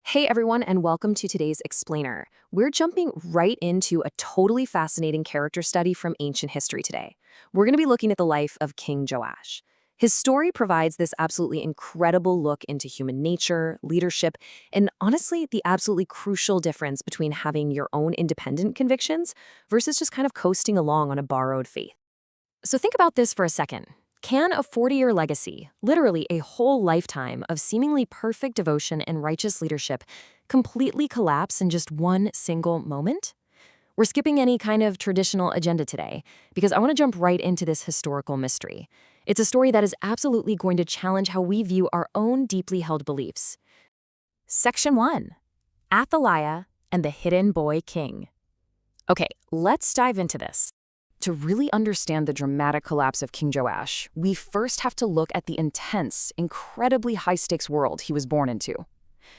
Hey everyone, and welcome to today's Explainer. We're jumping right into a totally fascinating character study from ancient history today. We're going to be looking at the life of King Joash. His story provides this absolutely incredible look into human nature, leadership, and honestly, the absolutely crucial difference between having your own independent convictions versus just kind of coasting along on a borrowed faith. So think about this for a second. Can a 40-year legacy, literally a whole lifetime of seemingly perfect devotion and righteous leadership, completely collapse in just one single moment? We're skipping any kind of traditional agenda today because I want to jump right into this historical mystery. It's a story that is absolutely going to challenge how we view our own deeply held beliefs. Section 1. Athaliah and the Hidden Boy King. Okay, let's dive into this. To really understand the dramatic collapse of King Joash, we first have to look at the intense, incredibly high-stakes world he was born into.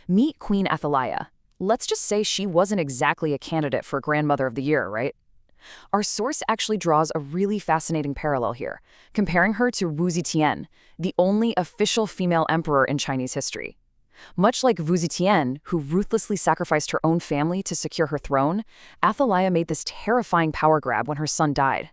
Meet Queen Athaliah. Let's just say she wasn't exactly a candidate for Grandmother of the Year, right? Our source actually draws a really fascinating parallel here, comparing her to Wu Zetian, the only official female emperor in Chinese history. Much like Wu Zetian, who ruthlessly sacrificed her own family to secure her throne, Athaliah made this terrifying power grab when her son died.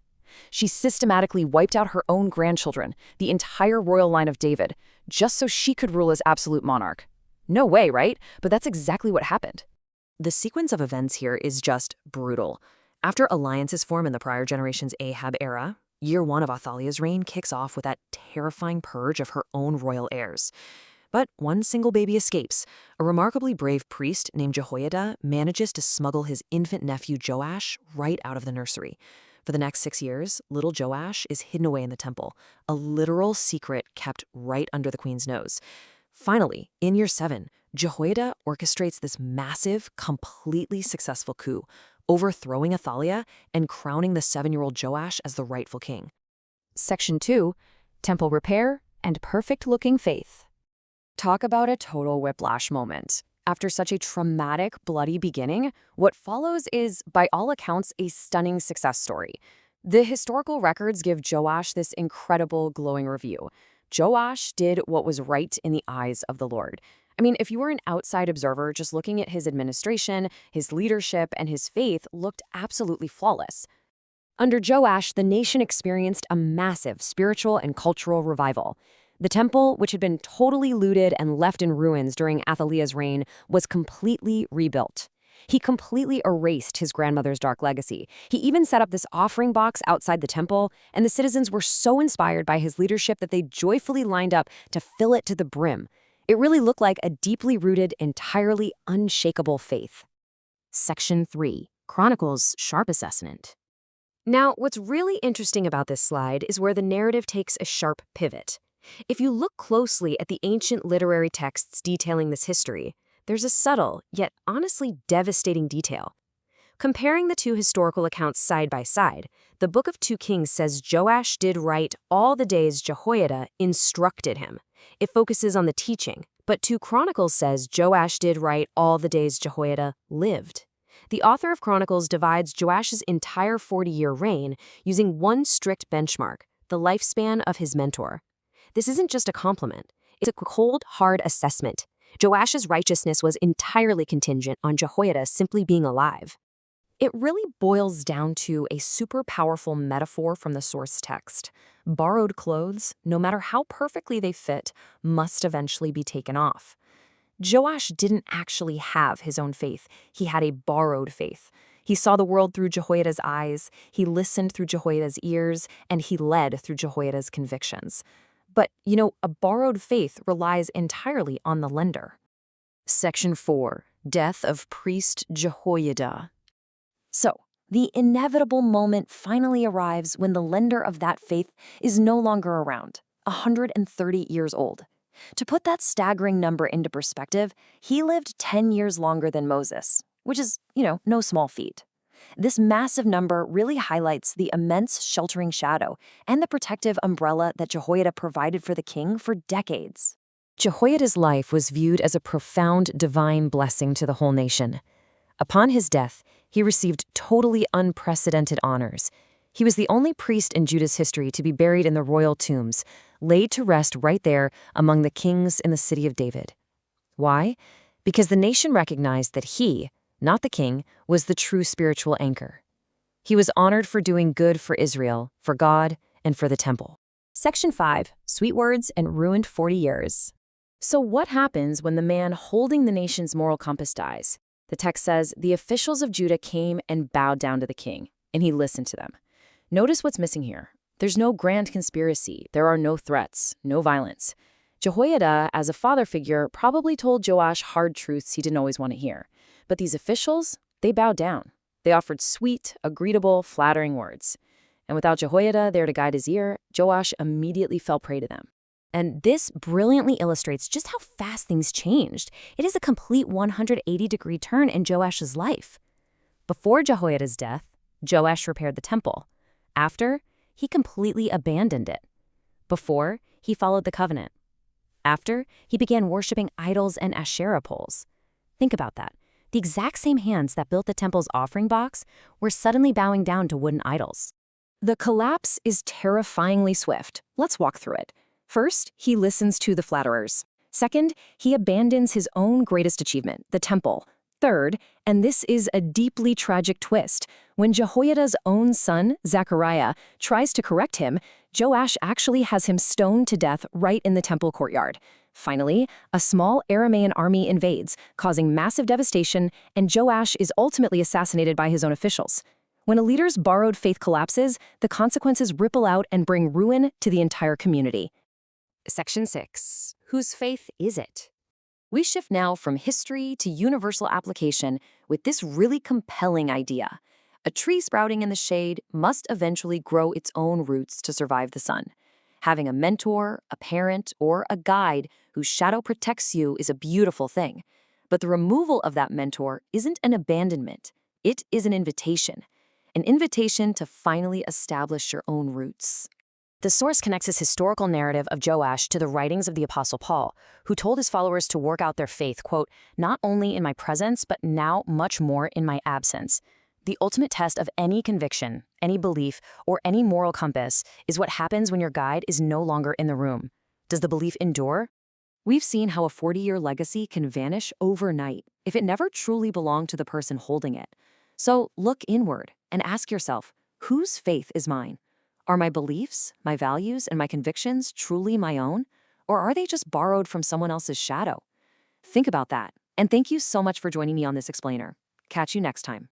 She systematically wiped out her own grandchildren, the entire royal line of David, just so she could rule as absolute monarch. No way, right? But that's exactly what happened. The sequence of events here is just brutal. After alliances form in the prior generation's Ahab era, year one of Athaliah's reign kicks off with that terrifying purge of her own royal heirs. But one single baby escapes. A remarkably brave priest named Jehoiada manages to smuggle his infant nephew Joash right out of the nursery. For the next 6 years, little Joash is hidden away in the temple, a literal secret kept right under the queen's nose. Finally, in year 7, Jehoiada orchestrates this massive, completely successful coup, overthrowing Athaliah and crowning the 7-year-old Joash as the rightful king. Section 2. Temple Repair and Perfect-Looking Faith. Talk about a total whiplash moment. After such a traumatic, bloody beginning, what follows is, by all accounts, a stunning success story. The historical records give Joash this incredible, glowing review. Joash did what was right in the eyes of the Lord. I mean, if you were an outside observer, just looking at his administration, his leadership, and his faith looked absolutely flawless. Under Joash, the nation experienced a massive spiritual and cultural revival. The temple, which had been totally looted and left in ruins during Athaliah's reign, was completely rebuilt. He completely erased his grandmother's dark legacy. He even set up this offering box outside the temple, and the citizens were so inspired by his leadership that they joyfully lined up to fill it to the brim. It really looked like a deeply rooted, entirely unshakable faith. Section 3. Chronicles Sharp Assessment. Now, what's really interesting about this slide is where the narrative takes a sharp pivot. If you look closely at the ancient literary texts detailing this history, there's a subtle, yet honestly devastating detail. Comparing the two historical accounts side by side, the Book of 2 Kings says Joash did right all the days Jehoiada instructed him. It focuses on the teaching, but 2 Chronicles says Joash did right all the days Jehoiada lived. The author of Chronicles divides Joash's entire 40-year reign using one strict benchmark, the lifespan of his mentor. This isn't just a compliment. It's a cold, hard assessment. Joash's righteousness was entirely contingent on Jehoiada simply being alive. It really boils down to a super powerful metaphor from the source text. Borrowed clothes, no matter how perfectly they fit, must eventually be taken off. Joash didn't actually have his own faith. He had a borrowed faith. He saw the world through Jehoiada's eyes, he listened through Jehoiada's ears, and he led through Jehoiada's convictions. But, a borrowed faith relies entirely on the lender. Section 4. Death of Priest Jehoiada. So, the inevitable moment finally arrives when the lender of that faith is no longer around, 130 years old. To put that staggering number into perspective, he lived 10 years longer than Moses, which is, no small feat. This massive number really highlights the immense sheltering shadow and the protective umbrella that Jehoiada provided for the king for decades. Jehoiada's life was viewed as a profound divine blessing to the whole nation. Upon his death, he received totally unprecedented honors. He was the only priest in Judah's history to be buried in the royal tombs, laid to rest right there among the kings in the city of David. Why? Because the nation recognized that he, not the king, was the true spiritual anchor. He was honored for doing good for Israel, for God, and for the temple. Section 5. Sweet Words and Ruined 40 Years. So what happens when the man holding the nation's moral compass dies? The text says, the officials of Judah came and bowed down to the king, and he listened to them. Notice what's missing here. There's no grand conspiracy. There are no threats, no violence. Jehoiada, as a father figure, probably told Joash hard truths he didn't always want to hear. But these officials, they bowed down. They offered sweet, agreeable, flattering words. And without Jehoiada there to guide his ear, Joash immediately fell prey to them. And this brilliantly illustrates just how fast things changed. It is a complete 180-degree turn in Joash's life. Before Jehoiada's death, Joash repaired the temple. After, he completely abandoned it. Before, he followed the covenant. After, he began worshiping idols and Asherah poles. Think about that. The exact same hands that built the temple's offering box were suddenly bowing down to wooden idols. The collapse is terrifyingly swift. Let's walk through it. First, he listens to the flatterers. Second, he abandons his own greatest achievement, the temple. Third, and this is a deeply tragic twist, when Jehoiada's own son, Zechariah, tries to correct him, Joash actually has him stoned to death right in the temple courtyard. Finally, a small Aramaean army invades, causing massive devastation, and Joash is ultimately assassinated by his own officials. When a leader's borrowed faith collapses, the consequences ripple out and bring ruin to the entire community. Section 6. Whose faith is it? We shift now from history to universal application with this really compelling idea. A tree sprouting in the shade must eventually grow its own roots to survive the sun. Having a mentor, a parent, or a guide whose shadow protects you is a beautiful thing. But the removal of that mentor isn't an abandonment. It is an invitation to finally establish your own roots. The source connects his historical narrative of Joash to the writings of the Apostle Paul, who told his followers to work out their faith, quote, not only in my presence, but now much more in my absence. The ultimate test of any conviction, any belief, or any moral compass is what happens when your guide is no longer in the room. Does the belief endure? We've seen how a 40-year legacy can vanish overnight if it never truly belonged to the person holding it. So look inward and ask yourself, whose faith is mine? Are my beliefs, my values, and my convictions truly my own? Or are they just borrowed from someone else's shadow? Think about that. And thank you so much for joining me on this explainer. Catch you next time.